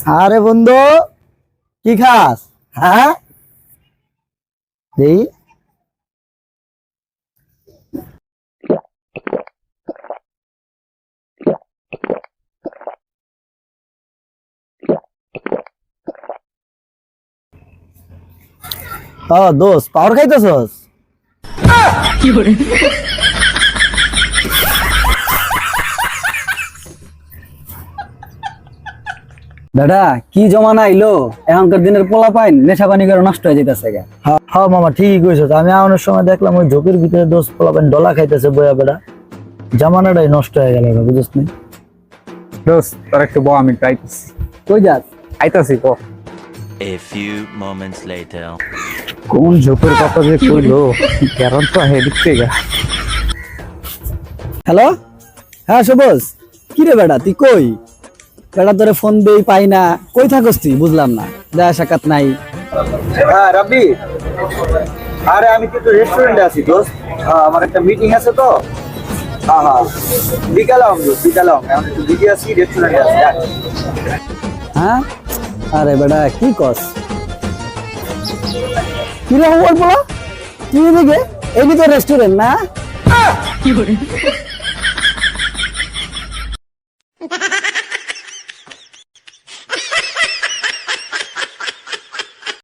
আরে বন্ধু, কি খাস? হ্যাঁ, এই ও দোস্ত, পাওয়ার খাইতেছস? দাদা কি জমানা আইলো, এখনকার দিনের পোলা পাইন নেশা পানি করে নষ্ট হয়ে যেতেছে গা। হ্যাঁ মামা, ঠিকই কইছস। আমি আনার সময় দেখলাম ওই ঝোপের ভিতরে দোস্ত পোলাপান ডলা খাইতেছে বয়া বেড়া। জামানাটাই নষ্ট হয়ে গেল, বুঝছ নি? দোস্ত তোর একটু বউ, আমি একটু আইতাছি। কই যাস? আইতাছি তো। A few moments later. কোন ঝোপের কথা যে কইলো, কারণ তো হেদিক থেকে। হ্যালো, হ্যাঁ সবুজ, কি রে বেটা তুই কই? বেটা তোরে ফোন দেই পাই না, কই থাকস তুই? বুঝলাম না, দেখা সাক্ষাৎ নাই। হ্যাঁ রাব্বি, আরে আমি কিন্তু রেস্টুরেন্টে আছি দোস্ত। আমার একটা মিটিং আছে তো। হ্যাঁ হ্যাঁ, বিকালে আমি একটু বিজি আছি, রেস্টুরেন্টে আছি। হ্যাঁ, আরে বেটা কি কস? কি রে বল পোলা, তুই এদিকে? এই তো রেস্টুরেন্ট না?